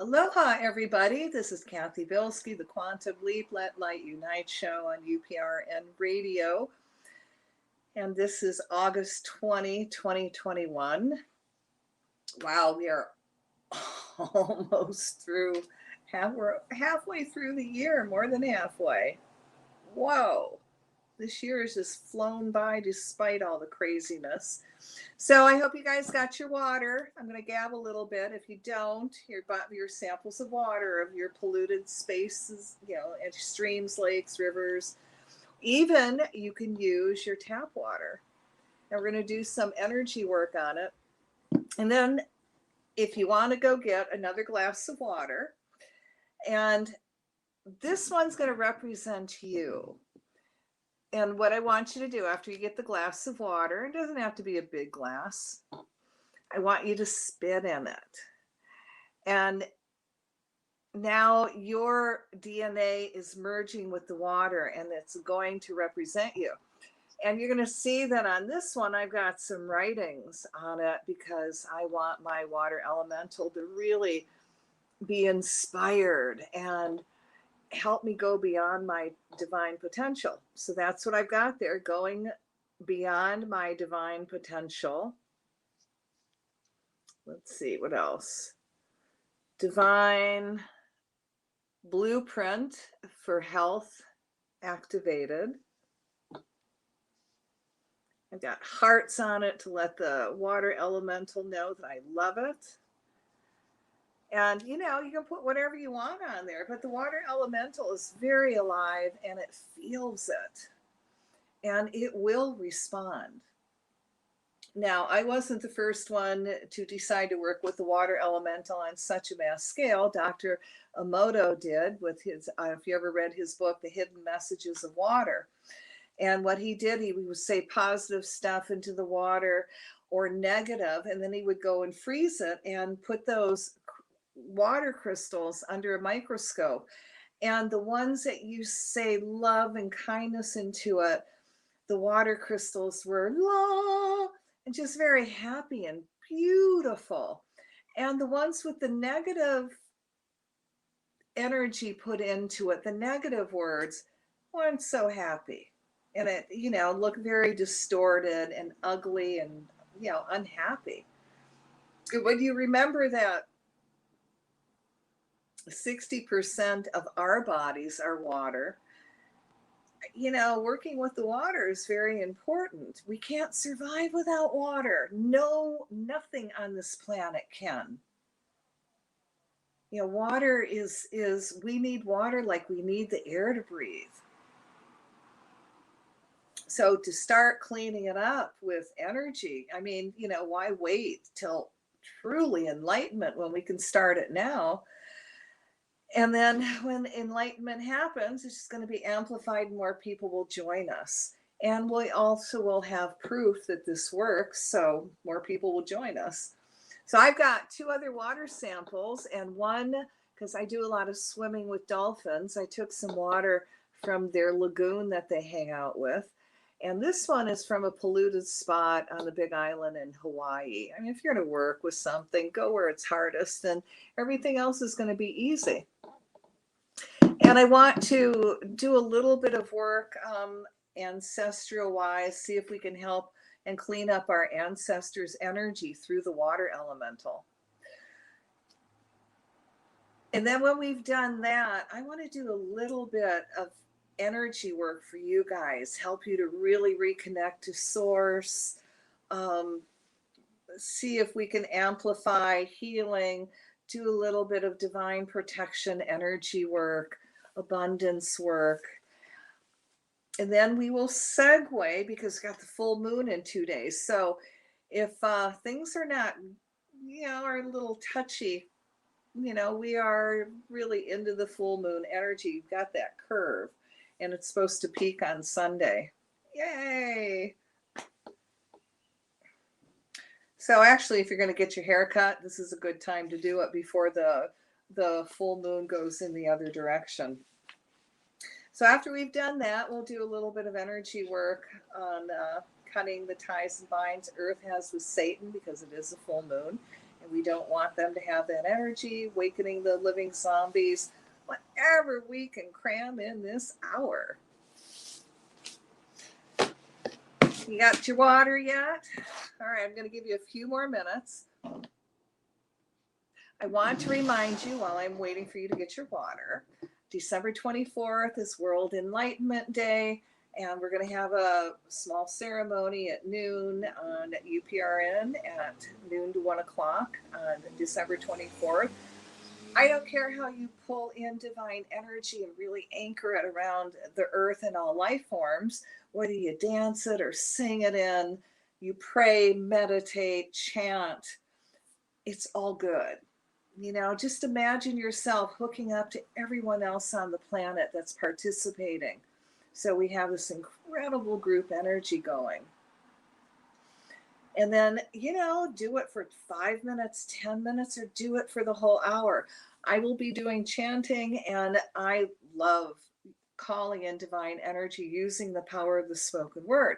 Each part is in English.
Aloha, everybody. This is Cathy Bilsky, the Quantum Leap Let Light Unite show on UPRN Radio. And this is August 20, 2021. Wow, we are almost through. We're halfway through the year, more than halfway. Whoa. This year has just flown by despite all the craziness. So I hope you guys got your water. I'm going to gab a little bit. If you don't, your samples of water of your polluted spaces, and streams, lakes, rivers. Even you can use your tap water. And we're going to do some energy work on it. And then if you want to go get another glass of water, and this one's going to represent you. And what I want you to do after you get the glass of water, it doesn't have to be a big glass. I want you to spit in it. And now your DNA is merging with the water and it's going to represent you. And you're going to see that on this one, I've got some writings on it because I want my water elemental to really be inspired and help me go beyond my divine potential. So that's what I've got there, going beyond my divine potential. Let's see, what else? Divine blueprint for health activated. I've got hearts on it to let the water elemental know that I love it. And, you can put whatever you want on there, but the water elemental is very alive and it feels it and it will respond. Now, I wasn't the first one to decide to work with the water elemental on such a mass scale. Dr. Emoto did with his, if you ever read his book, The Hidden Messages of Water. And what he did, he would say positive stuff into the water or negative, and then he would go and freeze it and put those water crystals under a microscope, and the ones that you say love and kindness into it, the water crystals were la and just very happy and beautiful, and the ones with the negative energy put into it, the negative words, weren't so happy, and it looked very distorted and ugly and unhappy. When you remember that 60% of our bodies are water, working with the water is very important. We can't survive without water. No, nothing on this planet can. Water is we need water like we need the air to breathe. So to start cleaning it up with energy, why wait till truly enlightenment when we can start it now? And then when enlightenment happens, it's just going to be amplified and more people will join us. And we also will have proof that this works, so more people will join us. So I've got 2 other water samples, and one, because I do a lot of swimming with dolphins, I took some water from their lagoon that they hang out with. And this one is from a polluted spot on the Big Island in Hawaii. If you're going to work with something, go where it's hardest, and everything else is going to be easy. And I want to do a little bit of work ancestral-wise, see if we can help and clean up our ancestors' energy through the water elemental. And then when we've done that, I want to do a little bit of energy work for you guys, help you to really reconnect to source, see if we can amplify healing, do a little bit of divine protection, energy work, abundance work. And then we will segue, because we got the full moon in 2 days. So if things are not, are a little touchy, we are really into the full moon energy. You've got that curve, and it's supposed to peak on Sunday. Yay! So actually, if you're going to get your hair cut, this is a good time to do it before the full moon goes in the other direction. So after we've done that, we'll do a little bit of energy work on cutting the ties and binds Earth has with Satan, because it is a full moon. And We don't want them to have that energy, awakening the living zombies, whatever we can cram in this hour. You got your water yet? All right, I'm going to give you a few more minutes. I want to remind you while I'm waiting for you to get your water, December 24th is World Enlightenment Day, and we're going to have a small ceremony at noon on UPRN at noon to 1 o'clock on December 24th. I don't care how you pull in divine energy and really anchor it around the earth and all life forms, whether you dance it or sing it in, you pray, meditate, chant, it's all good. You know, just imagine yourself hooking up to everyone else on the planet that's participating. So we have this incredible group energy going. And then, you know, do it for 5 minutes, 10 minutes, or do it for the whole hour. I will be doing chanting, and I love calling in divine energy using the power of the spoken word.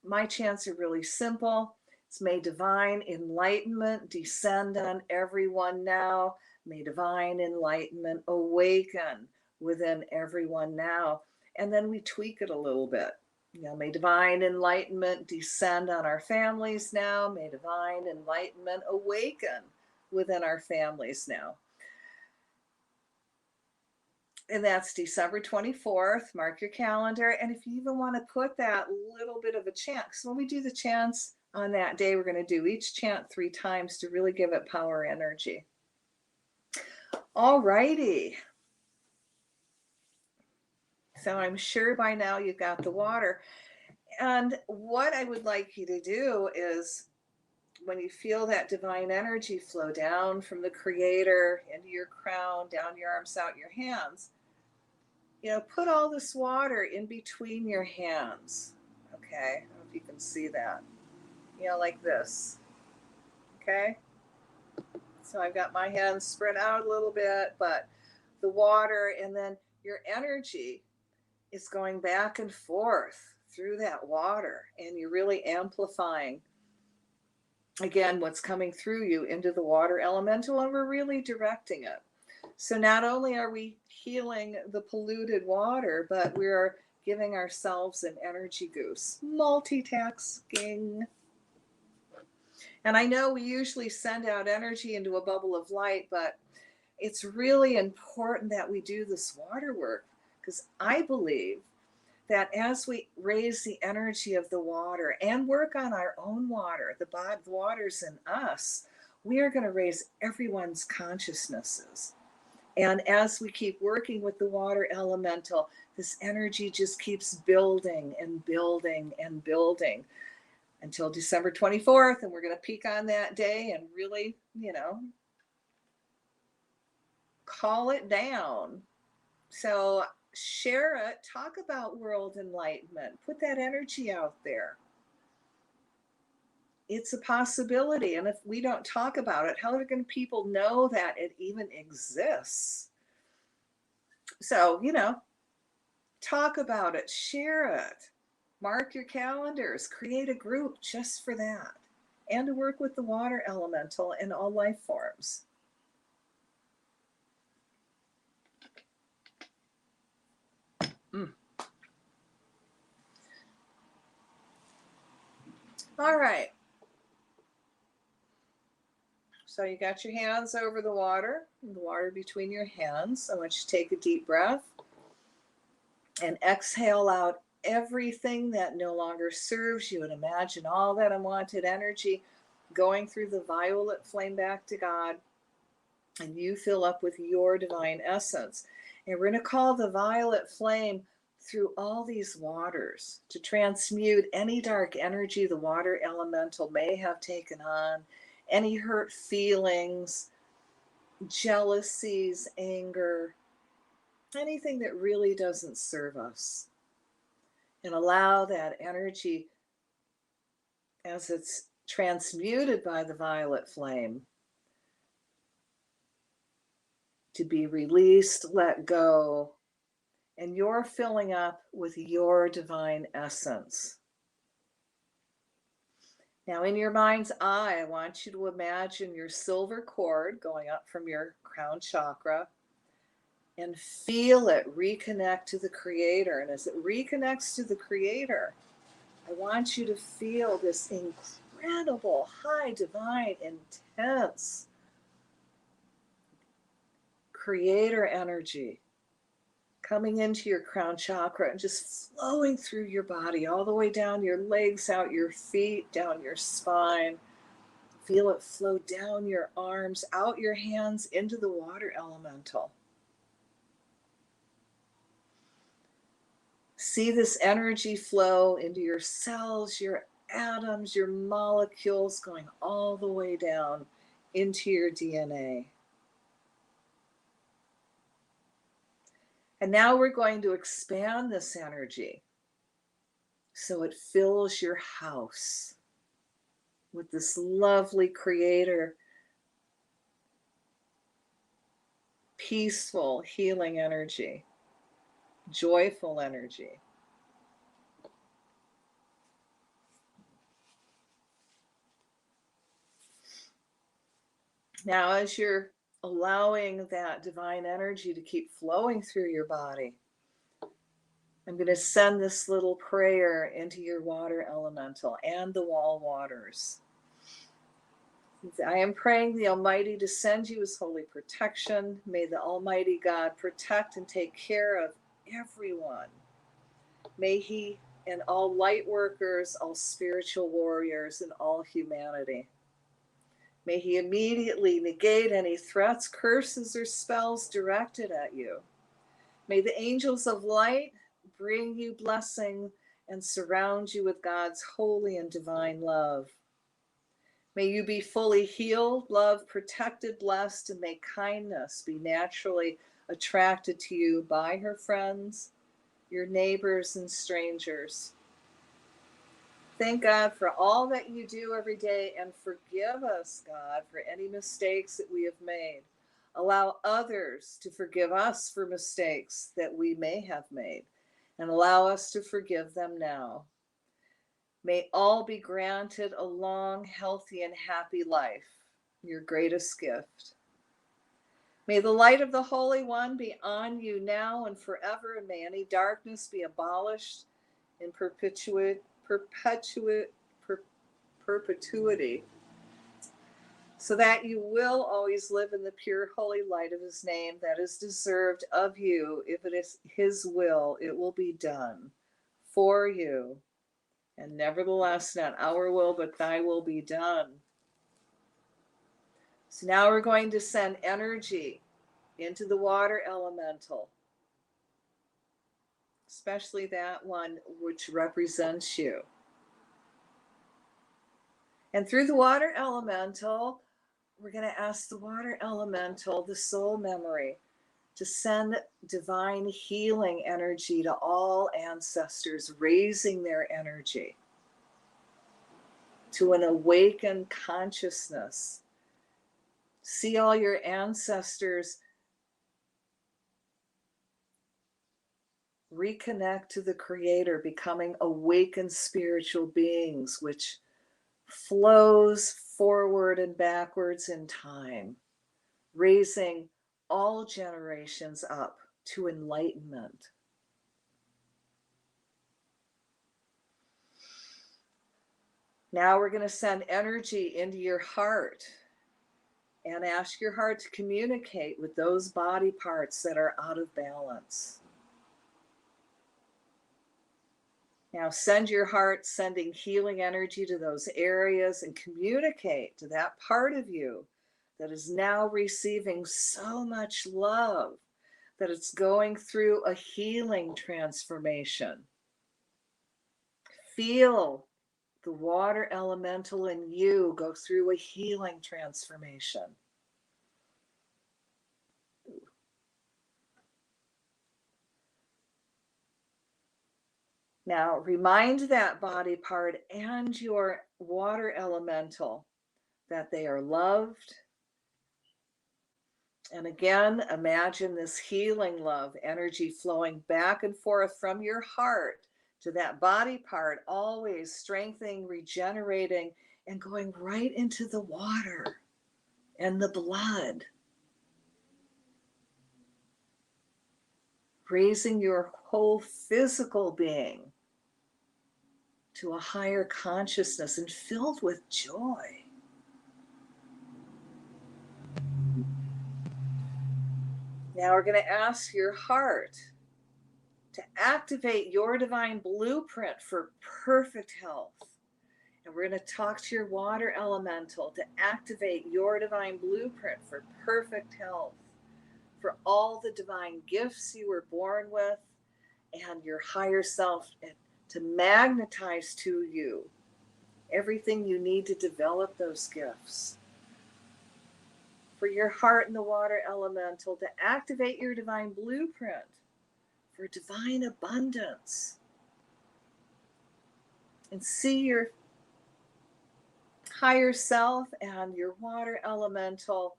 My chants are really simple. It's may divine enlightenment descend on everyone now. May divine enlightenment awaken within everyone now. And then we tweak it a little bit. You know, may divine enlightenment descend on our families now. May divine enlightenment awaken within our families now. And that's December 24th. Mark your calendar. And if you even want to put that little bit of a chant, because when we do the chants on that day, we're going to do each chant 3 times to really give it power energy. All righty. So I'm sure by now you've got the water. And what I would like you to do is, when you feel that divine energy flow down from the Creator into your crown, down your arms, out your hands, you know, put all this water in between your hands. Okay, I don't know if you can see that. You know, like this. Okay? So I've got my hands spread out a little bit, but the water, and then your energy is going back and forth through that water, and you're really amplifying, again, what's coming through you into the water elemental, and we're really directing it. So not only are we healing the polluted water, but we're giving ourselves an energy goose. Multitasking. And I know we usually send out energy into a bubble of light, but it's really important that we do this water work, because I believe that as we raise the energy of the water and work on our own water, the water's in us, we are going to raise everyone's consciousnesses. And as we keep working with the water elemental, this energy just keeps building and building and building until December 24th. And we're going to peak on that day and really, you know, call it down. So share it, talk about world enlightenment, put that energy out there. It's a possibility. And if we don't talk about it, how are going people know that it even exists? So, you know, talk about it, share it, mark your calendars, create a group just for that, and to work with the water elemental in all life forms. All right. So you got your hands over the water between your hands. I want you to take a deep breath and exhale out everything that no longer serves you, and imagine all that unwanted energy going through the violet flame back to God, and you fill up with your divine essence. And we're going to call the violet flame through all these waters to transmute any dark energy the water elemental may have taken on, any hurt feelings, jealousies, anger, anything that really doesn't serve us. And allow that energy, as it's transmuted by the violet flame, to be released, let go, and you're filling up with your divine essence. Now, in your mind's eye, I want you to imagine your silver cord going up from your crown chakra and feel it reconnect to the Creator. And as it reconnects to the Creator, I want you to feel this incredible, high, divine, intense Creator energy coming into your crown chakra and just flowing through your body, all the way down your legs, out your feet, down your spine. Feel it flow down your arms, out your hands, into the water elemental. See this energy flow into your cells, your atoms, your molecules, going all the way down into your DNA. And now we're going to expand this energy so it fills your house with this lovely Creator, peaceful, healing energy, joyful energy. Now, as you're allowing that divine energy to keep flowing through your body, I'm going to send this little prayer into your water elemental and the wall waters. I am praying the Almighty to send you His holy protection. May the Almighty God protect and take care of everyone. May He and all light workers, all spiritual warriors, and all humanity. May He immediately negate any threats, curses, or spells directed at you. May the angels of light bring you blessing and surround you with God's holy and divine love. May you be fully healed, loved, protected, blessed, and may kindness be naturally attracted to you by her friends, your neighbors, and strangers. Thank God for all that you do every day, and forgive us, God, for any mistakes that we have made. Allow others to forgive us for mistakes that we may have made, and allow us to forgive them now. May all be granted a long, healthy, and happy life, your greatest gift. May the light of the Holy One be on you now and forever, and may any darkness be abolished in perpetuity, so that you will always live in the pure, holy light of His name that is deserved of you. If it is His will, it will be done for you. And nevertheless, not our will, but thy will be done. So now we're going to send energy into the water elemental, especially that one which represents you. And through the water elemental, we're going to ask the water elemental, the soul memory, to send divine healing energy to all ancestors, raising their energy to an awakened consciousness. See all your ancestors reconnect to the Creator, becoming awakened spiritual beings, which flows forward and backwards in time, raising all generations up to enlightenment. Now we're going to send energy into your heart and ask your heart to communicate with those body parts that are out of balance. Now send your heart, sending healing energy to those areas, and communicate to that part of you that is now receiving so much love that it's going through a healing transformation. Feel the water elemental in you go through a healing transformation. Now remind that body part and your water elemental that they are loved. And again, imagine this healing love energy flowing back and forth from your heart to that body part, always strengthening, regenerating, and going right into the water and the blood, raising your whole physical being to a higher consciousness and filled with joy. Now we're going to ask your heart to activate your divine blueprint for perfect health. And we're going to talk to your water elemental to activate your divine blueprint for perfect health, for all the divine gifts you were born with, and your higher self to magnetize to you everything you need to develop those gifts. For your heart and the water elemental to activate your divine blueprint for divine abundance. And see your higher self and your water elemental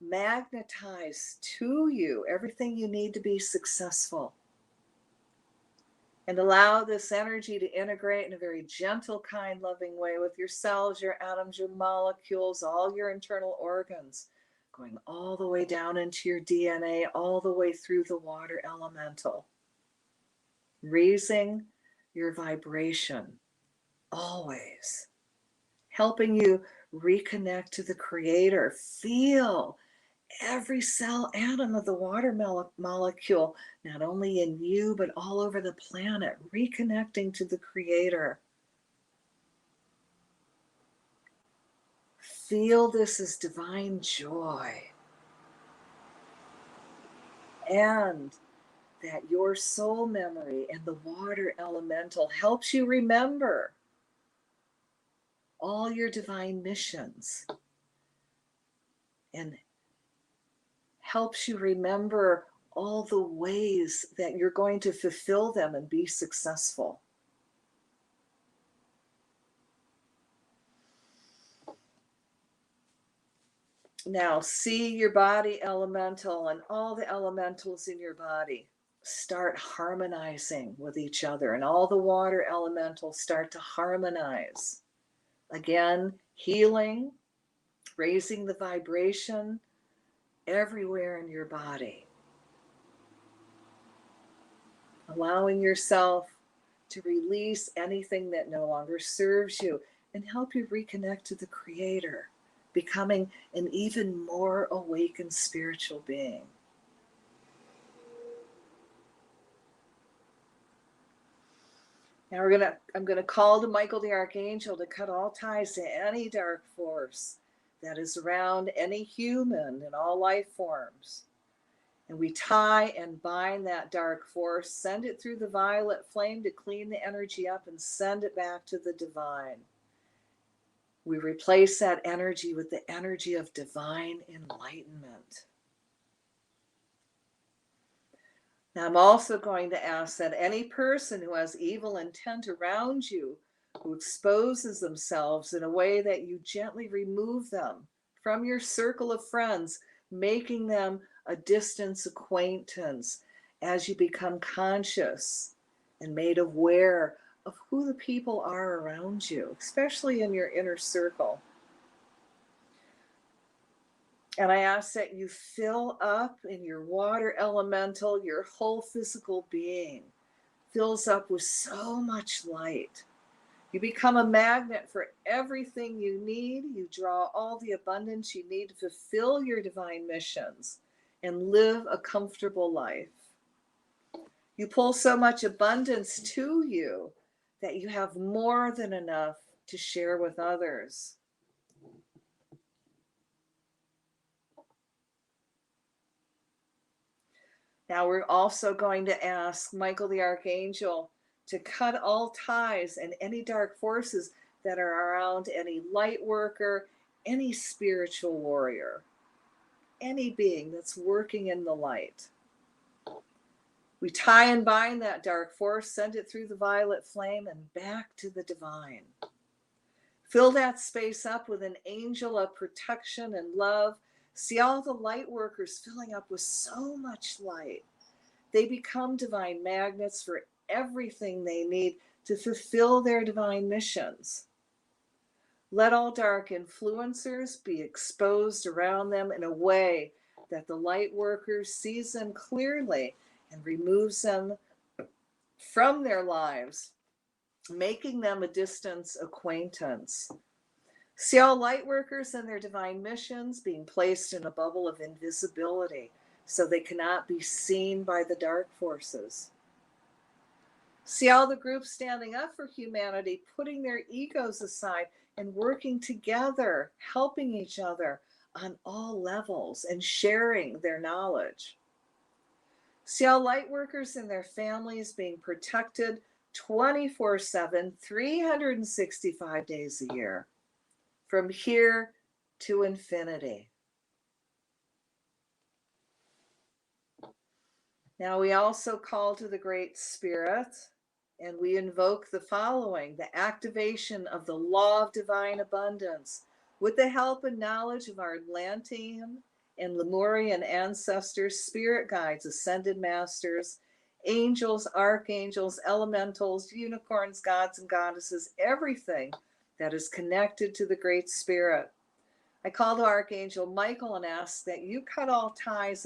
magnetize to you everything you need to be successful. And allow this energy to integrate in a very gentle, kind, loving way with your cells, your atoms, your molecules, all your internal organs, going all the way down into your DNA, all the way through the water elemental. Raising your vibration, always. Helping you reconnect to the Creator. Feel every cell atom of the water molecule, not only in you, but all over the planet, reconnecting to the Creator. Feel this as divine joy. And that your soul memory and the water elemental helps you remember all your divine missions and helps you remember all the ways that you're going to fulfill them and be successful. Now, see your body elemental and all the elementals in your body start harmonizing with each other, and all the water elementals start to harmonize. Again, healing, raising the vibration everywhere in your body. Allowing yourself to release anything that no longer serves you and help you reconnect to the Creator, becoming an even more awakened spiritual being. Now I'm going to call to Michael the Archangel to cut all ties to any dark force that is around any human and all life forms. And we tie and bind that dark force, send it through the violet flame to clean the energy up and send it back to the divine. We replace that energy with the energy of divine enlightenment. Now, I'm also going to ask that any person who has evil intent around you, who exposes themselves in a way that you gently remove them from your circle of friends, making them a distance acquaintance as you become conscious and made aware of who the people are around you, especially in your inner circle. And I ask that you fill up in your water elemental, your whole physical being fills up with so much light. You become a magnet for everything you need. You draw all the abundance you need to fulfill your divine missions and live a comfortable life. You pull so much abundance to you that you have more than enough to share with others. Now we're also going to ask Michael the Archangel to cut all ties and any dark forces that are around any light worker, any spiritual warrior, any being that's working in the light. We tie and bind that dark force, send it through the violet flame and back to the divine. Fill that space up with an angel of protection and love. See all the light workers filling up with so much light. They become divine magnets for everything they need to fulfill their divine missions. Let all dark influencers be exposed around them in a way that the light worker sees them clearly and removes them from their lives, making them a distant acquaintance. See all light workers and their divine missions being placed in a bubble of invisibility so they cannot be seen by the dark forces. See all the groups standing up for humanity, putting their egos aside and working together, helping each other on all levels and sharing their knowledge. See all light workers and their families being protected 24/7, 365 days a year, from here to infinity. Now we also call to the Great Spirit, and we invoke the following: the activation of the law of divine abundance with the help and knowledge of our Atlantean and Lemurian ancestors, spirit guides, ascended masters, angels, archangels, elementals, unicorns, gods and goddesses, everything that is connected to the Great Spirit. I call to Archangel Michael and ask that you cut all ties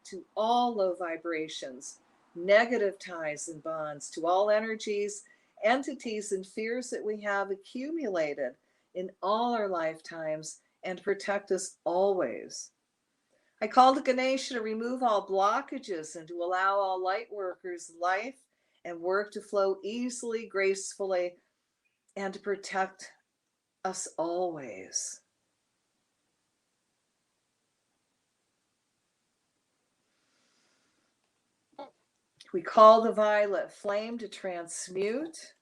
to all low vibrations, negative ties and bonds, to all energies, entities, and fears that we have accumulated in all our lifetimes, and protect us always. I call to Ganesha to remove all blockages and to allow all light workers' life and work to flow easily, gracefully, and to protect us always. We call the violet flame to transmute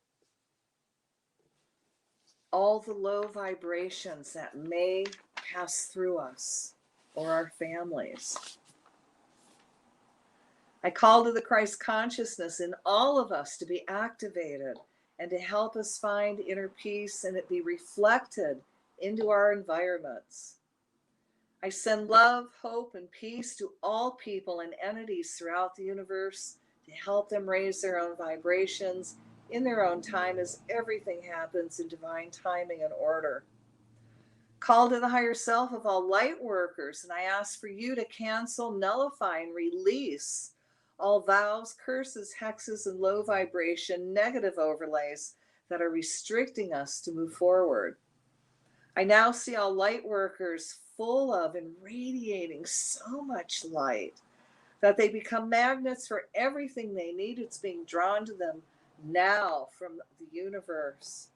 all the low vibrations that may pass through us or our families. I call to the Christ consciousness in all of us to be activated and to help us find inner peace and it be reflected into our environments. I send love, hope, and peace to all people and entities throughout the universe to help them raise their own vibrations in their own time, as everything happens in divine timing and order. Call to the higher self of all light workers, and I ask for you to cancel, nullify, and release all vows, curses, hexes, and low vibration negative overlays that are restricting us to move forward. I now see all light workers full of and radiating so much light that they become magnets for everything they need. It's being drawn to them now from the universe.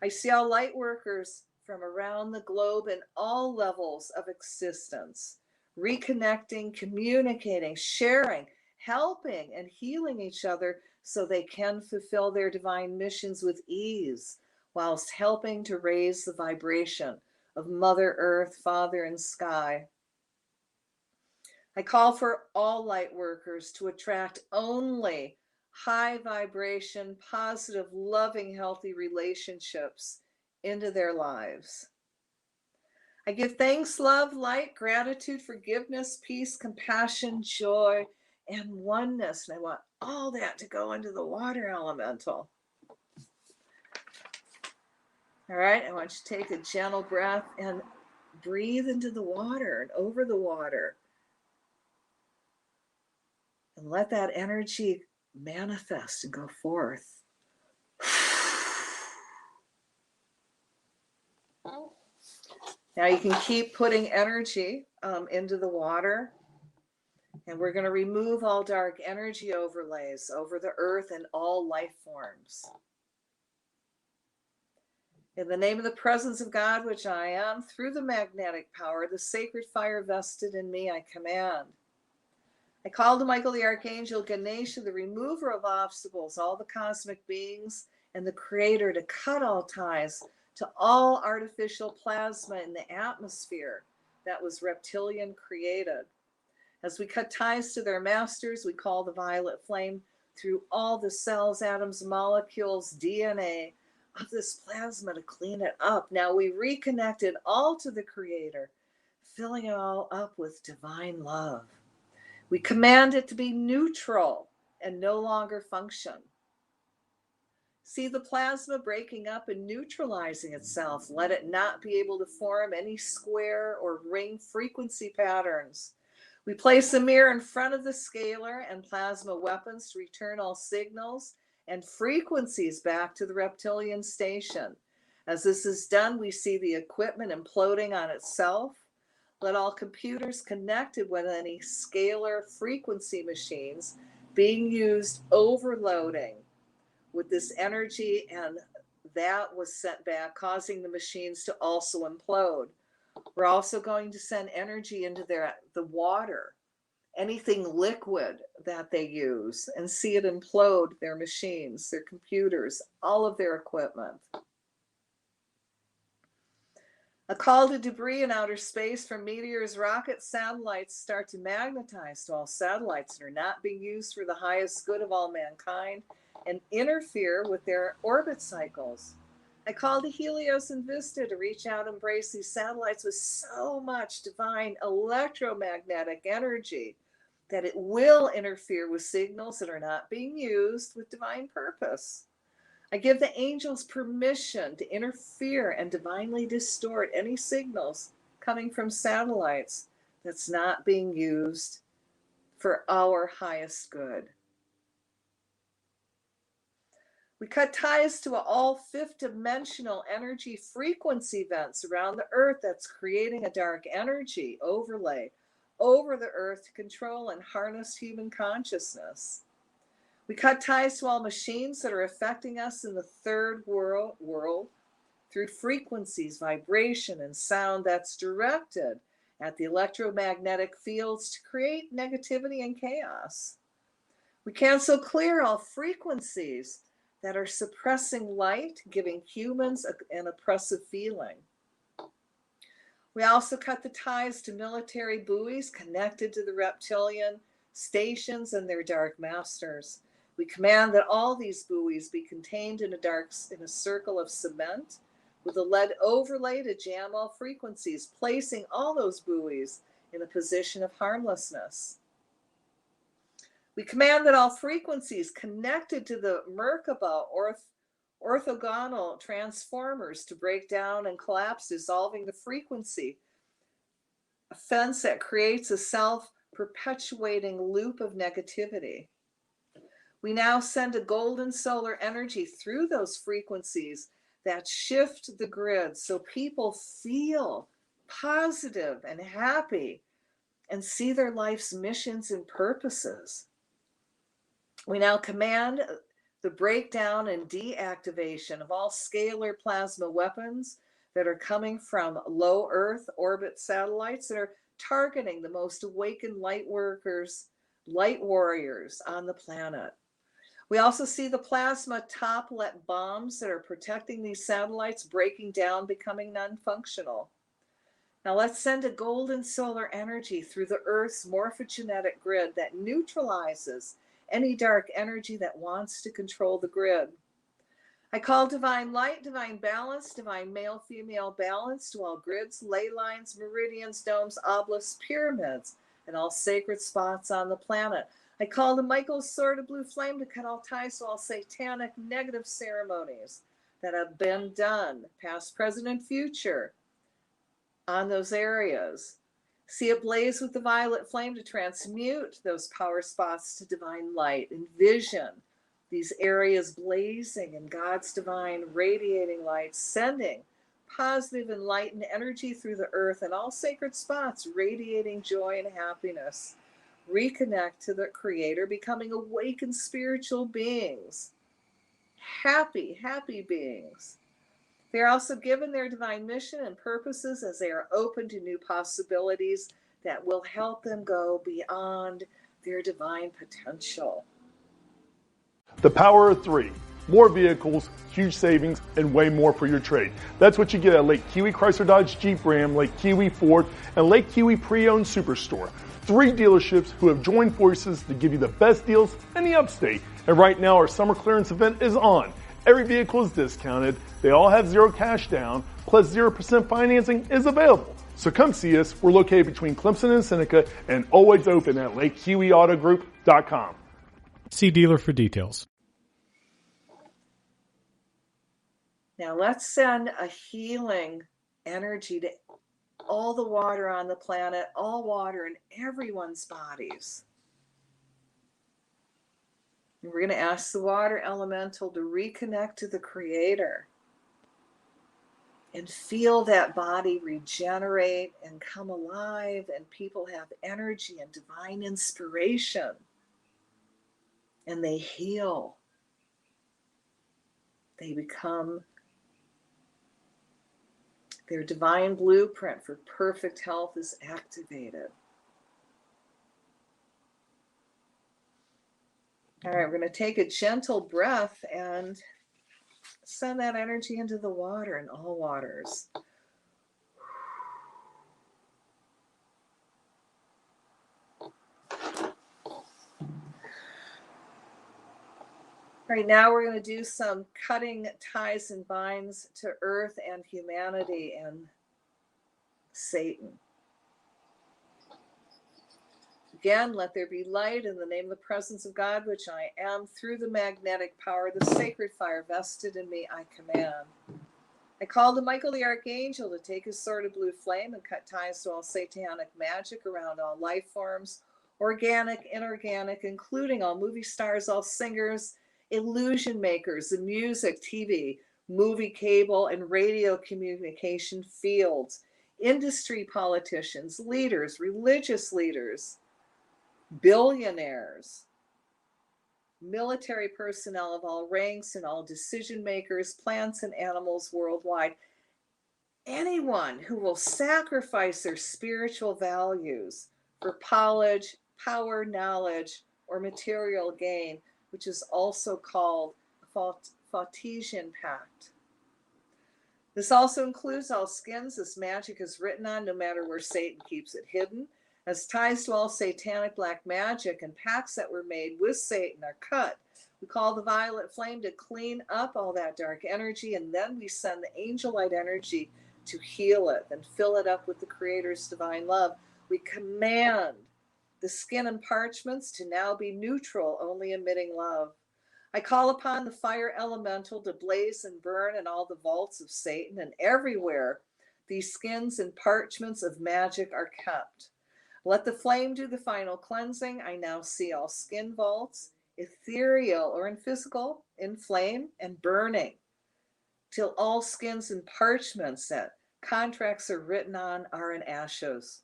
I see all light workers from around the globe in all levels of existence, reconnecting, communicating, sharing, helping, and healing each other so they can fulfill their divine missions with ease, whilst helping to raise the vibration of Mother Earth, Father, and Sky. I call for all light workers to attract only high vibration, positive, loving, healthy relationships into their lives. I give thanks, love, light, gratitude, forgiveness, peace, compassion, joy, and oneness. And I want all that to go into the water elemental. All right, I want you to take a gentle breath and breathe into the water and over the water. And let that energy manifest and go forth. Now you can keep putting energy into the water. And we're going to remove all dark energy overlays over the earth and all life forms. In the name of the presence of God, which I am, through the magnetic power, the sacred fire vested in me, I command. I call to Michael the Archangel, Ganesha, the remover of obstacles, all the cosmic beings, and the Creator, to cut all ties to all artificial plasma in the atmosphere that was reptilian created. As we cut ties to their masters, we call the violet flame through all the cells, atoms, molecules, DNA of this plasma to clean it up. Now we reconnect it all to the Creator, filling it all up with divine love. We command it to be neutral and no longer function. See the plasma breaking up and neutralizing itself. Let it not be able to form any square or ring frequency patterns. We place a mirror in front of the scalar and plasma weapons to return all signals and frequencies back to the reptilian station. As this is done, we see the equipment imploding on itself. Let all computers connected with any scalar frequency machines being used overloading with this energy, and that was sent back, causing the machines to also implode. We're also going to send energy into the water, anything liquid that they use, and see it implode their machines, their computers, all of their equipment. A call to debris in outer space from meteors, rockets, satellites start to magnetize to all satellites that are not being used for the highest good of all mankind and interfere with their orbit cycles. I call to Helios and Vista to reach out and embrace these satellites with so much divine electromagnetic energy that it will interfere with signals that are not being used with divine purpose. I give the angels permission to interfere and divinely distort any signals coming from satellites that's not being used for our highest good. We cut ties to all fifth dimensional energy frequency events around the earth that's creating a dark energy overlay over the earth to control and harness human consciousness. We cut ties to all machines that are affecting us in the third world through frequencies, vibration, and sound that's directed at the electromagnetic fields to create negativity and chaos. We cancel clear all frequencies that are suppressing light, giving humans an oppressive feeling. We also cut the ties to military buoys connected to the reptilian stations and their dark masters. We command that all these buoys be contained in a circle of cement with a lead overlay to jam all frequencies, placing all those buoys in a position of harmlessness. We command that all frequencies connected to the Merkaba orthogonal transformers to break down and collapse, dissolving the frequency, a fence that creates a self-perpetuating loop of negativity. We now send a golden solar energy through those frequencies that shift the grid so people feel positive and happy and see their life's missions and purposes. We now command the breakdown and deactivation of all scalar plasma weapons that are coming from low Earth orbit satellites that are targeting the most awakened light workers, light warriors on the planet. We also see the plasma toplet bombs that are protecting these satellites breaking down, becoming non-functional. Now let's send a golden solar energy through the Earth's morphogenetic grid that neutralizes any dark energy that wants to control the grid. I call divine light, divine balance, divine male-female balance to all grids, ley lines, meridians, domes, obelisks, pyramids, and all sacred spots on the planet. I call the Michael's sword of blue flame to cut all ties to all satanic negative ceremonies that have been done, past, present, and future, on those areas. See it blaze with the violet flame to transmute those power spots to divine light. Envision these areas blazing in God's divine radiating light, sending positive enlightened energy through the earth and all sacred spots, radiating joy and happiness. Reconnect to the Creator, becoming awakened spiritual beings. Happy, happy beings. They are also given their divine mission and purposes as they are open to new possibilities that will help them go beyond their divine potential. The power of three. More vehicles, huge savings, and way more for your trade. That's what you get at Lake Kiwi Chrysler Dodge Jeep Ram, Lake Kiwi Ford, and Lake Kiwi Pre-Owned Superstore. 3 dealerships who have joined forces to give you the best deals in the upstate. And right now our summer clearance event is on. Every vehicle is discounted. They all have zero cash down, plus 0% financing is available. So come see us. We're located between Clemson and Seneca and always open at LakeKiwiAutoGroup.com. See dealer for details. Now let's send a healing energy to all the water on the planet, all water in everyone's bodies. And we're going to ask the water elemental to reconnect to the Creator and feel that body regenerate and come alive, and people have energy and divine inspiration, and they heal. They become their divine blueprint for perfect health is activated. All right, we're going to take a gentle breath and send that energy into the water and all waters. Right now, we're going to do some cutting ties and binds to earth and humanity and Satan. Again, let there be light in the name of the presence of God, which I am. Through the magnetic power, the sacred fire vested in me, I command. I call to Michael the Archangel to take his sword of blue flame and cut ties to all satanic magic around all life forms, organic, inorganic, including all movie stars, all singers, illusion makers, the music, TV, movie, cable, and radio communication fields, industry politicians, leaders, religious leaders, billionaires, military personnel of all ranks and all decision makers, plants and animals worldwide. Anyone who will sacrifice their spiritual values for power, knowledge, or material gain, which is also called a Phoenician pact. This also includes all skins this magic is written on, no matter where Satan keeps it hidden, as ties to all satanic black magic and pacts that were made with Satan are cut. We call the violet flame to clean up all that dark energy, and then we send the angel light energy to heal it and fill it up with the Creator's divine love. We command the skin and parchments to now be neutral, only emitting love. I call upon the fire elemental to blaze and burn in all the vaults of Satan, and everywhere these skins and parchments of magic are kept. Let the flame do the final cleansing. I now see all skin vaults, ethereal or in physical, in flame and burning, till all skins and parchments that contracts are written on are in ashes.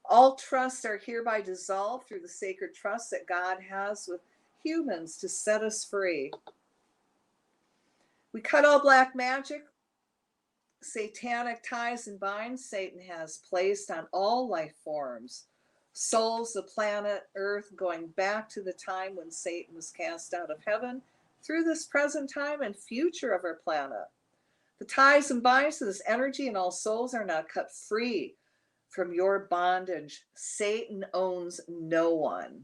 All trusts are hereby dissolved through the sacred trust that God has with humans to set us free. We cut all black magic, satanic ties and binds Satan has placed on all life forms, souls, the planet Earth, going back to the time when Satan was cast out of heaven, through this present time and future of our planet. The ties and binds of this energy and all souls are now cut free from your bondage. Satan owns no one.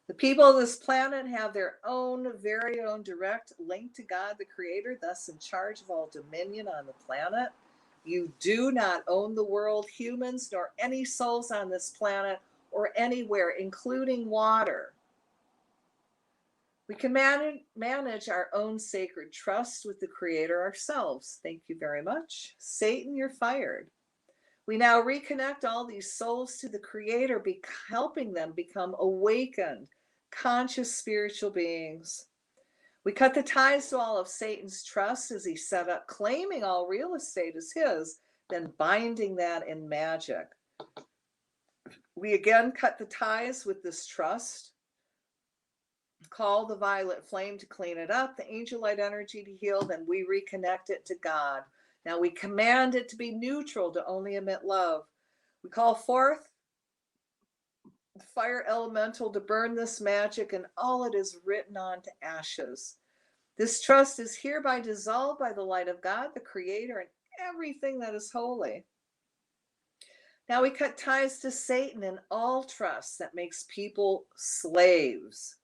The people of this planet have their own, very own direct link to God, the Creator, thus in charge of all dominion on the planet. You do not own the world, humans, nor any souls on this planet or anywhere, including water. We can manage our own sacred trust with the Creator ourselves. Thank you very much. Satan, you're fired. We now reconnect all these souls to the Creator, helping them become awakened, conscious spiritual beings. We cut the ties to all of Satan's trust as he set up, claiming all real estate as his, then binding that in magic. We again cut the ties with this trust, call the violet flame to clean it up, the angel light energy to heal, then we reconnect it to God. Now we command it to be neutral, to only emit love. We call forth the fire elemental to burn this magic and all it is written on to ashes. This trust is hereby dissolved by the light of God, the Creator, and everything that is holy. Now we cut ties to Satan and all trust that makes people slaves.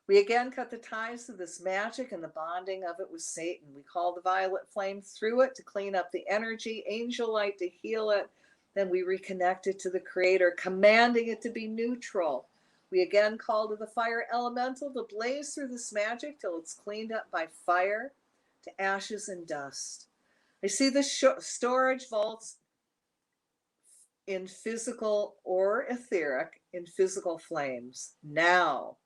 We again cut the ties to this magic and the bonding of it with Satan. We call the violet flame through it to clean up the energy, angel light to heal it. Then we reconnect it to the Creator, commanding it to be neutral. We again call to the fire elemental to blaze through this magic till it's cleaned up by fire, to ashes and dust. I see the storage vaults in physical or etheric in physical flames. Now,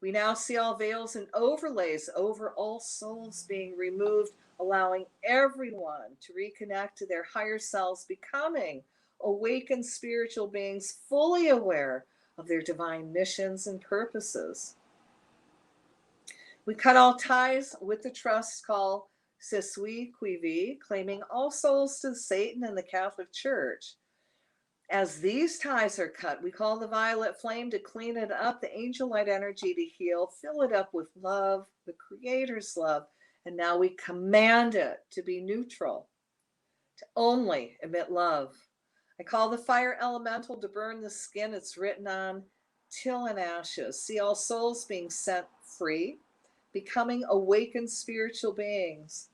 we now see all veils and overlays over all souls being removed, allowing everyone to reconnect to their higher selves, becoming awakened spiritual beings fully aware of their divine missions and purposes. We cut all ties with the trust call C'est Suis Qui Vis, claiming all souls to Satan and the Catholic Church. As these ties are cut, we call the violet flame to clean it up, the angel light energy to heal, fill it up with love, the Creator's love, and now we command it to be neutral, to only emit love. I call the fire elemental to burn the skin it's written on, till in ashes. See all souls being set free, becoming awakened spiritual beings.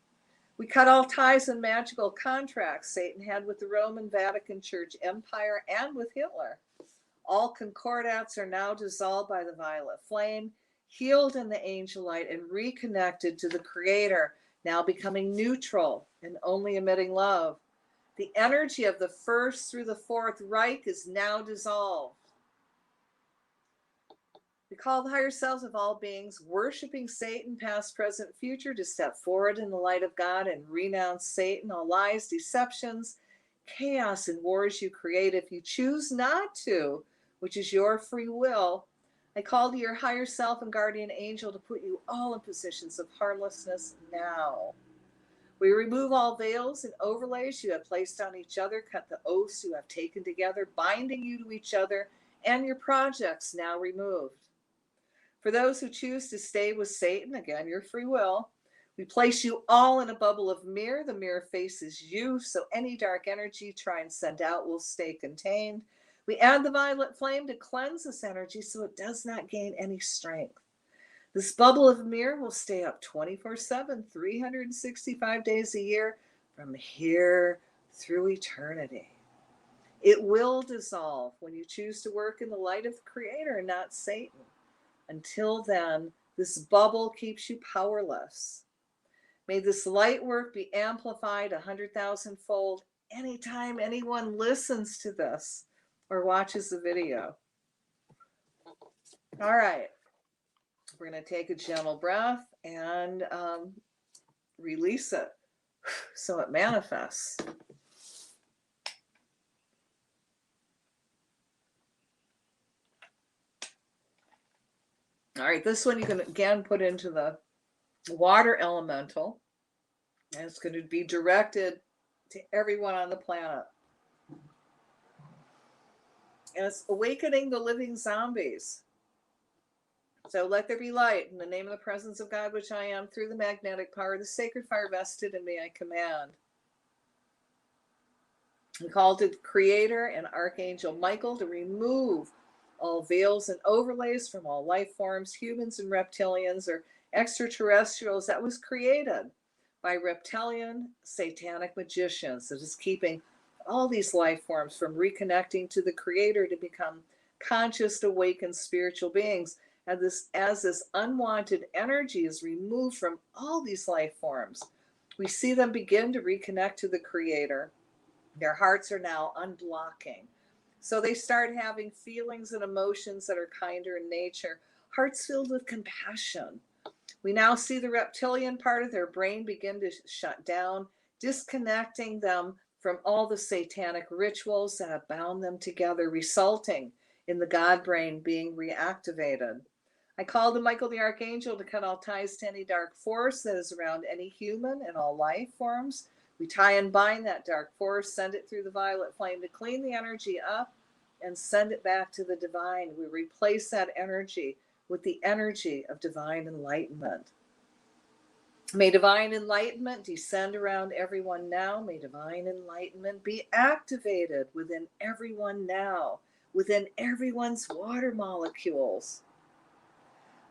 We cut all ties and magical contracts Satan had with the Roman Vatican Church Empire and with Hitler. All concordats are now dissolved by the violet flame, healed in the angel light, and reconnected to the Creator, now becoming neutral and only emitting love. The energy of the First through the Fourth Reich is now dissolved. We call the higher selves of all beings, worshiping Satan, past, present, future, to step forward in the light of God and renounce Satan, all lies, deceptions, chaos, and wars you create. If you choose not to, which is your free will, I call to your higher self and guardian angel to put you all in positions of harmlessness now. We remove all veils and overlays you have placed on each other, cut the oaths you have taken together, binding you to each other, and your projects now removed. For those who choose to stay with Satan, again, your free will, we place you all in a bubble of mirror. The mirror faces you, so any dark energy you try and send out will stay contained. We add the violet flame to cleanse this energy so it does not gain any strength. This bubble of mirror will stay up 24/7, 365 days a year, from here through eternity. It will dissolve when you choose to work in the light of the Creator and not Satan. Until then, this bubble keeps you powerless. May this light work be amplified 100,000-fold anytime anyone listens to this or watches the video. All right. We're going to take a gentle breath and release it so it manifests. All right, this one you can again put into the water elemental, and it's going to be directed to everyone on the planet. And it's awakening the living zombies. So let there be light in the name of the presence of God, which I am, through the magnetic power, the sacred fire vested in me, I command. We call to the Creator and Archangel Michael to remove all veils and overlays from all life forms, humans and reptilians or extraterrestrials that was created by reptilian satanic magicians that is keeping all these life forms from reconnecting to the Creator to become conscious, awakened spiritual beings. As this unwanted energy is removed from all these life forms, we see them begin to reconnect to the Creator. Their hearts are now unblocking. So they start having feelings and emotions that are kinder in nature, hearts filled with compassion. We now see the reptilian part of their brain begin to shut down, disconnecting them from all the satanic rituals that have bound them together, resulting in the God brain being reactivated. I call to Michael the Archangel to cut all ties to any dark force that is around any human and all life forms. We tie and bind that dark force, send it through the violet flame to clean the energy up and send it back to the divine. We replace that energy with the energy of divine enlightenment. May divine enlightenment descend around everyone now. May divine enlightenment be activated within everyone now, within everyone's water molecules.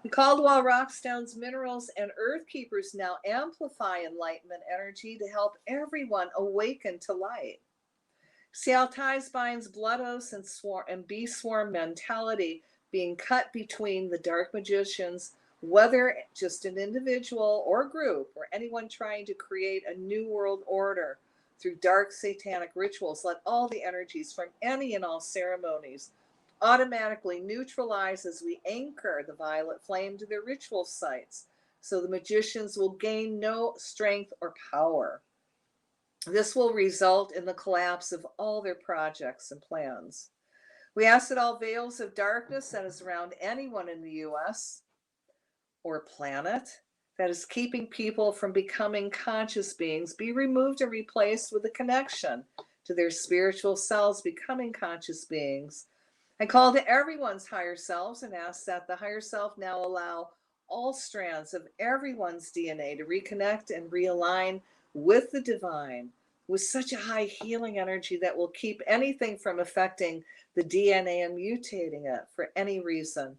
We call to all rock, stones, minerals, and earth keepers now amplify enlightenment energy to help everyone awaken to light. See how ties binds blood oaths and bee swarm mentality being cut between the dark magicians, whether just an individual or group or anyone trying to create a new world order through dark satanic rituals. Let all the energies from any and all ceremonies automatically neutralize as we anchor the violet flame to their ritual sites, so the magicians will gain no strength or power. This will result in the collapse of all their projects and plans. We ask that all veils of darkness that is around anyone in the U.S. or planet that is keeping people from becoming conscious beings be removed and replaced with a connection to their spiritual selves becoming conscious beings. I call to everyone's higher selves and ask that the higher self now allow all strands of everyone's DNA to reconnect and realign with the divine with such a high healing energy that will keep anything from affecting the DNA and mutating it for any reason.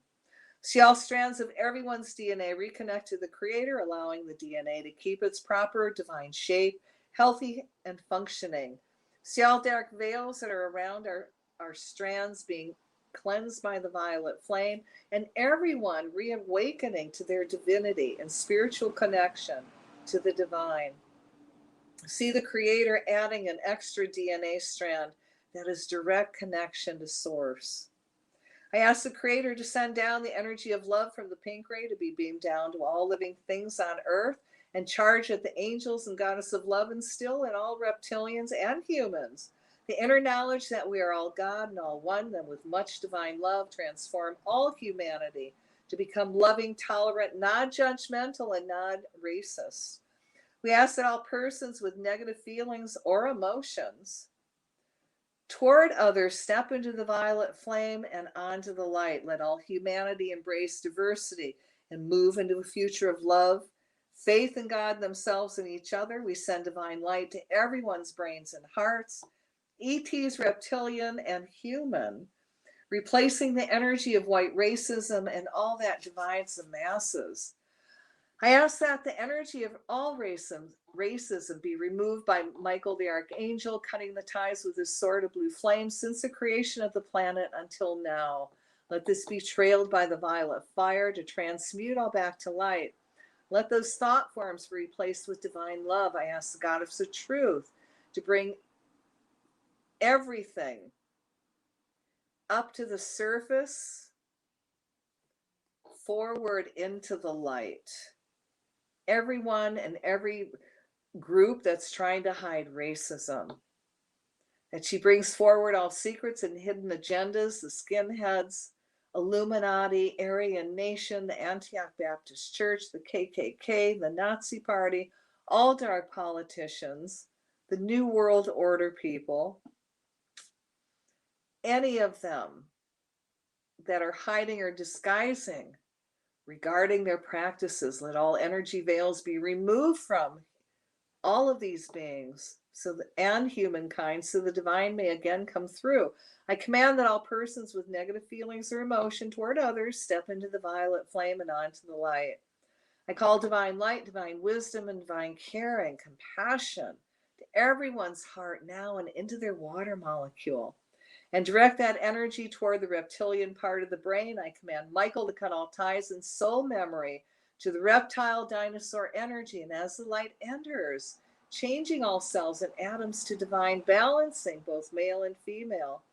See all strands of everyone's DNA reconnect to the Creator, allowing the DNA to keep its proper divine shape, healthy and functioning. See all dark veils that are around our strands being cleansed by the violet flame, and everyone reawakening to their divinity and spiritual connection to the divine. See the Creator adding an extra DNA strand that is direct connection to Source. I ask the Creator to send down the energy of love from the pink ray to be beamed down to all living things on earth and charge at the angels and goddess of love and still in all reptilians and humans. The inner knowledge that we are all God and all one, then with much divine love transform all humanity to become loving, tolerant, non-judgmental, and non-racist. We ask that all persons with negative feelings or emotions toward others step into the violet flame and onto the light. Let all humanity embrace diversity and move into a future of love, faith in God, themselves, and each other. We send divine light to everyone's brains and hearts, ETs, reptilian, and human, replacing the energy of white racism and all that divides the masses. I ask that the energy of all racism be removed by Michael the Archangel, cutting the ties with his sword of blue flame since the creation of the planet until now. Let this be trailed by the violet fire to transmute all back to light. Let those thought forms be replaced with divine love. I ask the Goddess of Truth to bring everything up to the surface, forward into the light. Everyone and every group that's trying to hide racism, that she brings forward all secrets and hidden agendas, the skinheads, Illuminati, Aryan Nation, the Antioch Baptist Church, the KKK, the Nazi Party, all dark politicians, the New World Order people, any of them that are hiding or disguising regarding their practices. Let all energy veils be removed from all of these beings and humankind so the divine may again come through. I command that all persons with negative feelings or emotion toward others step into the violet flame and onto the light. I call divine light, divine wisdom, and divine caring, compassion to everyone's heart now and into their water molecule. And direct that energy toward the reptilian part of the brain. I command Michael to cut all ties and soul memory to the reptile dinosaur energy. And as the light enters, changing all cells and atoms to divine, balancing both male and female.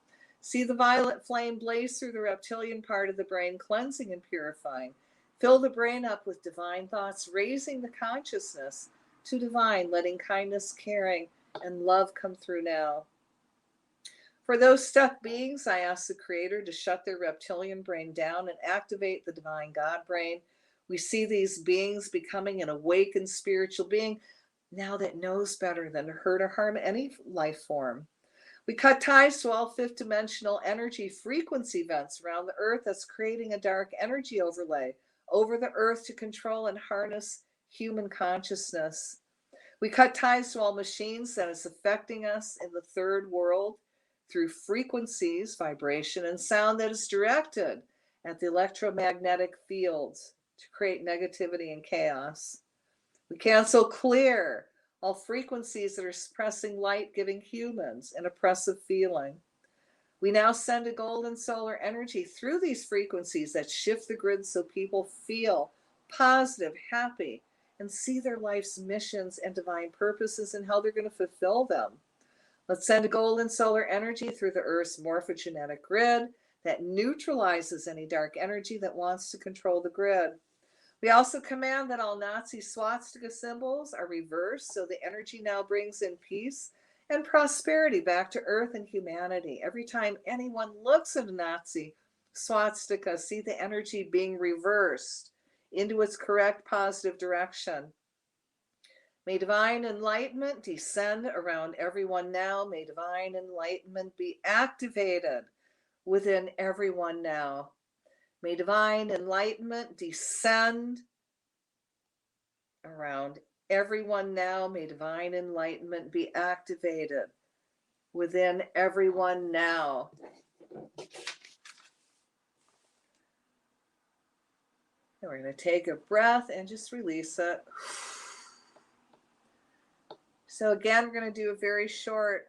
See the violet flame blaze through the reptilian part of the brain, cleansing and purifying. Fill the brain up with divine thoughts, raising the consciousness to divine, letting kindness, caring, and love come through now. For those stuck beings, I ask the Creator to shut their reptilian brain down and activate the divine God brain. We see these beings becoming an awakened spiritual being now that knows better than to hurt or harm any life form. We cut ties to all fifth dimensional energy frequency vents around the earth that's creating a dark energy overlay over the earth to control and harness human consciousness. We cut ties to all machines that is affecting us in the third world through frequencies, vibration, and sound that is directed at the electromagnetic fields to create negativity and chaos. We cancel clear all frequencies that are suppressing light, giving humans an oppressive feeling. We now send a golden solar energy through these frequencies that shift the grid so people feel positive, happy, and see their life's missions and divine purposes and how they're going to fulfill them. Let's send a golden solar energy through the Earth's morphogenetic grid that neutralizes any dark energy that wants to control the grid. We also command that all Nazi swastika symbols are reversed, so the energy now brings in peace and prosperity back to Earth and humanity. Every time anyone looks at a Nazi swastika, see the energy being reversed into its correct positive direction. May divine enlightenment descend around everyone now. May divine enlightenment be activated within everyone now. May divine enlightenment descend around everyone now. May divine enlightenment be activated within everyone now. And we're going to take a breath and just release it. So again, we're going to do a very short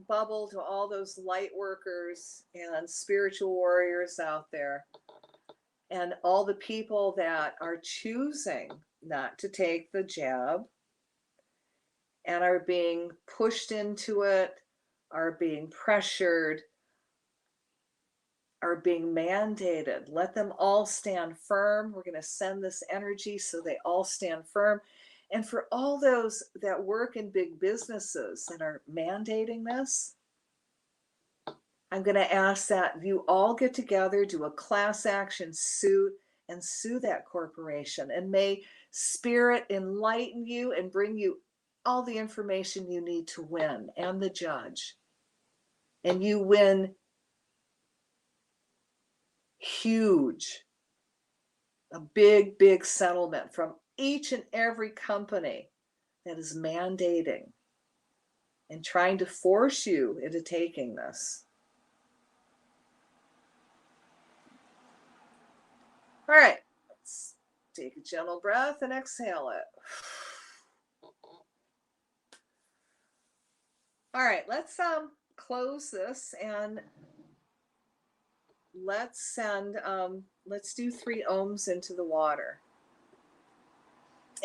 bubble to all those light workers and spiritual warriors out there, and all the people that are choosing not to take the jab and are being pushed into it, are being pressured, are being mandated. Let them all stand firm. We're going to send this energy so they all stand firm. And for all those that work in big businesses that are mandating this, I'm going to ask that you all get together, do a class action suit, and sue that corporation. And may Spirit enlighten you and bring you all the information you need to win, and the judge. And you win huge, a big, big settlement from each and every company that is mandating and trying to force you into taking this. All right, let's take a gentle breath and exhale it. All right, let's close this and let's send, let's do 3 ohms into the water.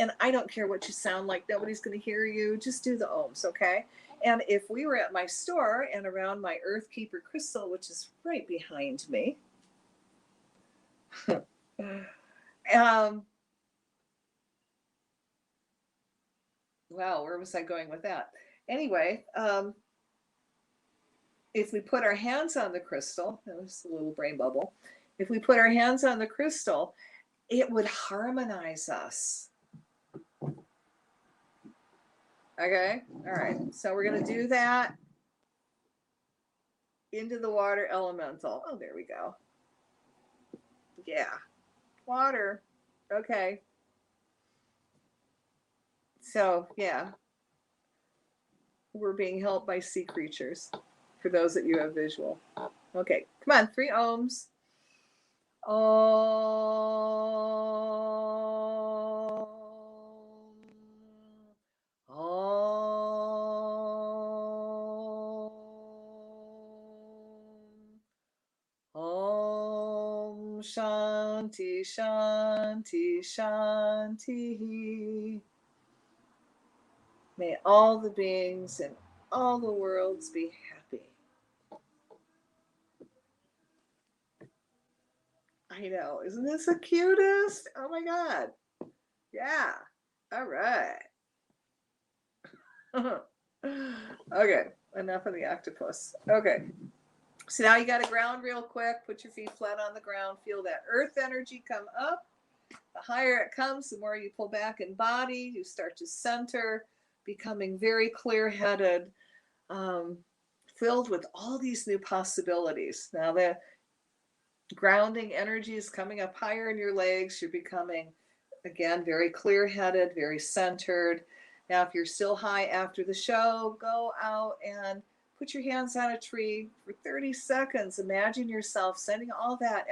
And I don't care what you sound like. Nobody's going to hear you. Just do the ohms, okay? And if we were at my store and around my Earth Keeper crystal, which is right behind me, wow, where was I going with that? Anyway, if we put our hands on the crystal, that was a little brain bubble. If we put our hands on the crystal, it would harmonize us. Okay, all right. So we're going to do that into the water elemental. Oh, there we go. Yeah, water. Okay. So, yeah, we're being helped by sea creatures, for those that you have visual. Okay, come on, 3 ohms. Om Shanti Shanti Shanti. May all the beings in all the worlds be happy. I know, isn't this the cutest? Oh my God. Yeah. All right. Okay, enough of the octopus. Okay. So now you got to ground real quick. Put your feet flat on the ground. Feel that earth energy come up. The higher it comes, the more you pull back in body. You start to center, becoming very clear-headed, filled with all these new possibilities. Now the grounding energy is coming up higher in your legs. You're becoming, again, very clear-headed, very centered. Now, if you're still high after the show, go out and put your hands on a tree for 30 seconds. Imagine yourself sending all that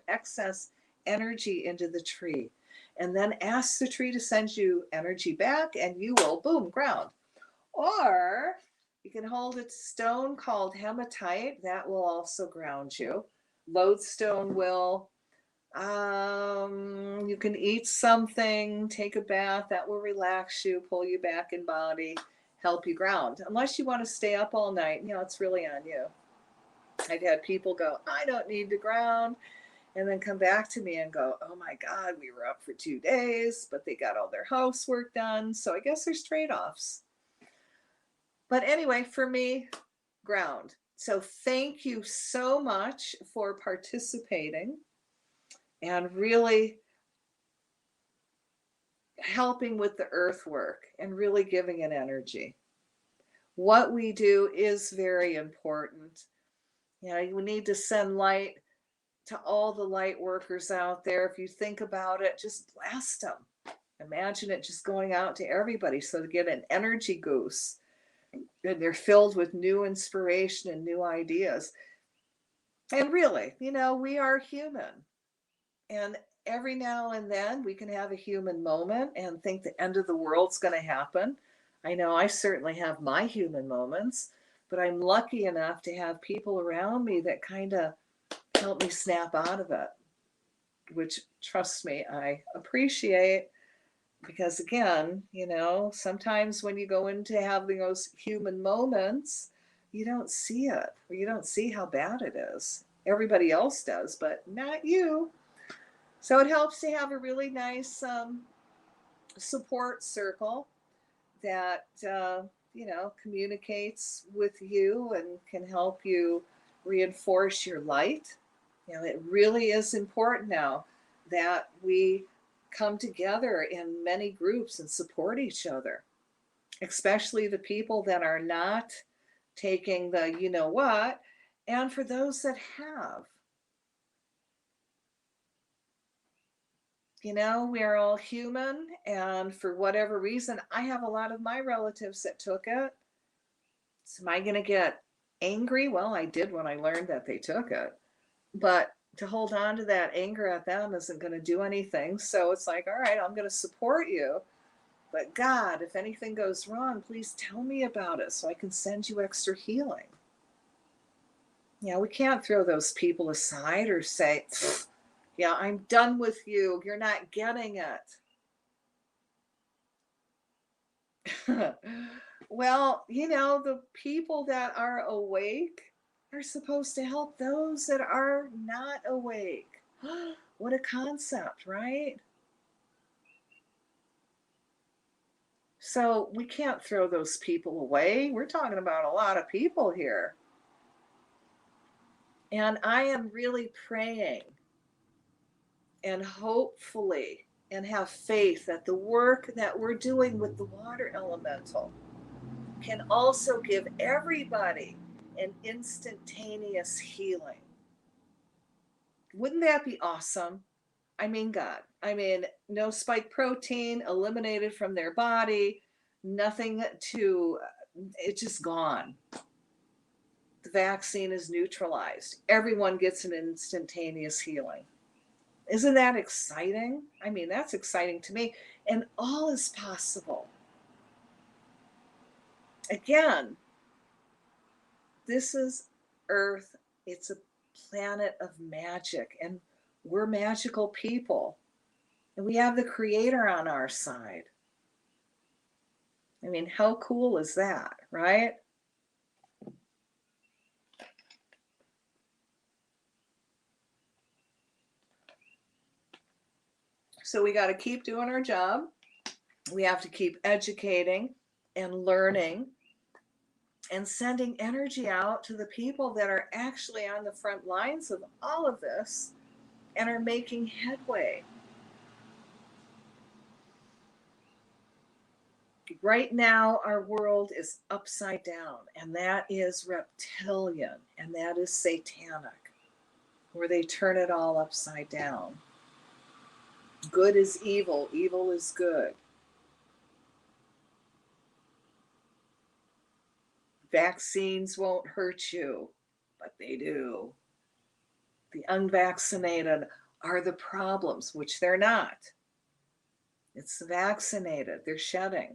excess energy into the tree. And then ask the tree to send you energy back, and you will, boom, ground. Or you can hold a stone called hematite. That will also ground you. Lodestone will. You can eat something, take a bath, that will relax you, pull you back in body, help you ground. Unless you want to stay up all night, it's really on you. I've had people go, I don't need to ground, and then come back to me and go, oh my God, we were up for 2 days, but they got all their housework done. So I guess there's trade-offs. But anyway, for me, ground. So thank you so much for participating and really helping with the earth work and really giving it energy. What we do is very important. We need to send light to all the light workers out there. If you think about it, just blast them. Imagine it just going out to everybody so they get an energy goose and they're filled with new inspiration and new ideas. And really, we are human. And every now and then we can have a human moment and think the end of the world's going to happen. I know I certainly have my human moments, but I'm lucky enough to have people around me that kind of help me snap out of it, which, trust me, I appreciate. Because again, sometimes when you go into having those human moments, you don't see it, or you don't see how bad it is. Everybody else does, but not you. So it helps to have a really nice support circle that, communicates with you and can help you reinforce your light. It really is important now that we come together in many groups and support each other, especially the people that are not taking the what, and for those that have. We are all human, and for whatever reason, I have a lot of my relatives that took it. So am I going to get angry? Well, I did when I learned that they took it. But to hold on to that anger at them isn't going to do anything. So it's like, all right, I'm going to support you. But God, if anything goes wrong, please tell me about it so I can send you extra healing. We can't throw those people aside or say, yeah, I'm done with you. You're not getting it. Well, the people that are awake are supposed to help those that are not awake. What a concept, right? So we can't throw those people away. We're talking about a lot of people here. And I am really praying and hopefully and have faith that the work that we're doing with the water elemental can also give everybody an instantaneous healing. Wouldn't that be awesome? God. No spike protein eliminated from their body, nothing it's just gone. The vaccine is neutralized. Everyone gets an instantaneous healing. Isn't that exciting? That's exciting to me. And all is possible. Again, this is Earth. It's a planet of magic, and we're magical people. And we have the Creator on our side. How cool is that, right? So we got to keep doing our job. We have to keep educating and learning and sending energy out to the people that are actually on the front lines of all of this and are making headway. Right now, our world is upside down, and that is reptilian, and that is satanic, where they turn it all upside down. Good is evil, evil is good. Vaccines won't hurt you, but they do. The unvaccinated are the problems, which they're not. It's the vaccinated, they're shedding.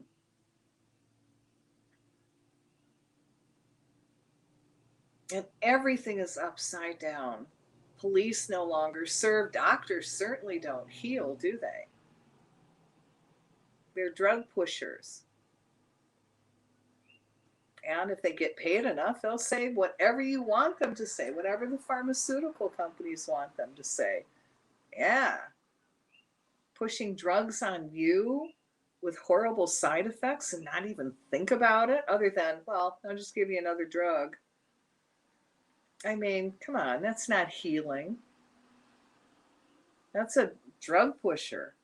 And everything is upside down. Police no longer serve. Doctors certainly don't heal, do they? They're drug pushers. And if they get paid enough, they'll say whatever you want them to say, whatever the pharmaceutical companies want them to say. Yeah. Pushing drugs on you with horrible side effects and not even think about it other than, well, I'll just give you another drug. I mean, come on, that's not healing. That's a drug pusher.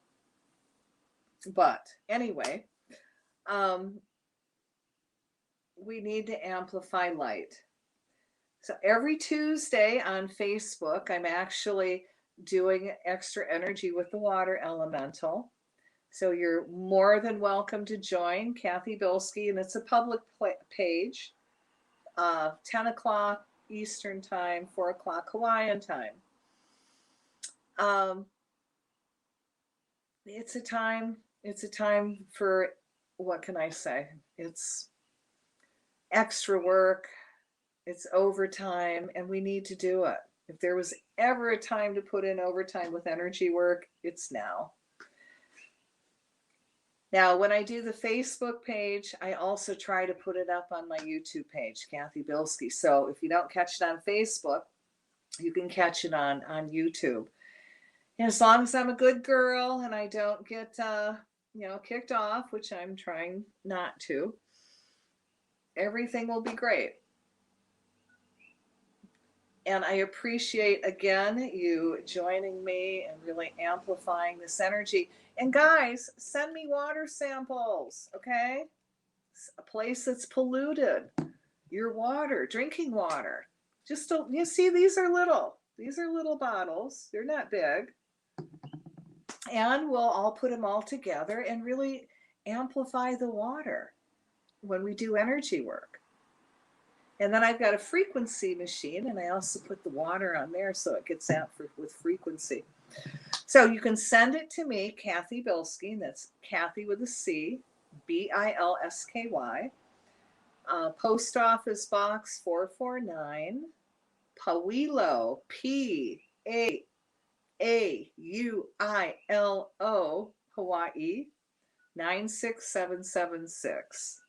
But anyway, we need to amplify light. So every Tuesday on Facebook, I'm actually doing extra energy with the water elemental. So you're more than welcome to join Cathy Bilsky, and it's a public page, 10 o'clock Eastern time, 4 o'clock Hawaiian time. It's a time for, what can I say? It's extra work, it's overtime, and we need to do it. If there was ever a time to put in overtime with energy work, it's now. Now, when I do the Facebook page, I also try to put it up on my YouTube page, Cathy Bilsky. So if you don't catch it on Facebook, you can catch it on YouTube. And as long as I'm a good girl and I don't get kicked off, which I'm trying not to, everything will be great. And I appreciate, again, you joining me and really amplifying this energy. And guys, send me water samples, okay? A place that's polluted, your water, drinking water. Just don't, you see, these are little bottles. They're not big. And I'll put them all together and really amplify the water when we do energy work. And then I've got a frequency machine, and I also put the water on there so it gets out with frequency. So you can send it to me, Cathy Bilsky, and that's Cathy with a C, Bilsky. Post Office Box 449, Pawilo, P-A-A-U-I-L-O, Hawaii, 96776.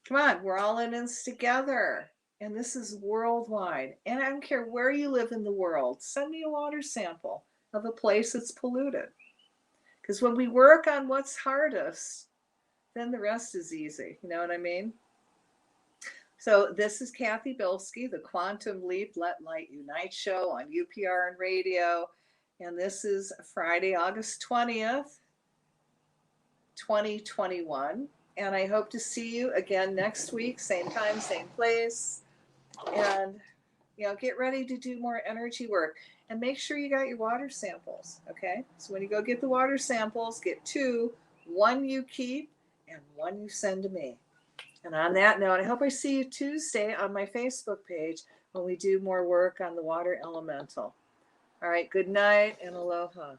Come on, we're all in this together. And this is worldwide. And I don't care where you live in the world. Send me a water sample of a place that's polluted. Because when we work on what's hardest, then the rest is easy. You know what I mean? So this is Cathy Bilsky, the Quantum Leap Let Light Unite show on UPRN Radio. And this is Friday, August 20th, 2021. And I hope to see you again next week, same time, same place. And, get ready to do more energy work. And make sure you got your water samples, okay? So when you go get the water samples, get 2. 1 you keep and 1 you send to me. And on that note, I hope I see you Tuesday on my Facebook page when we do more work on the water elemental. All right, good night and aloha.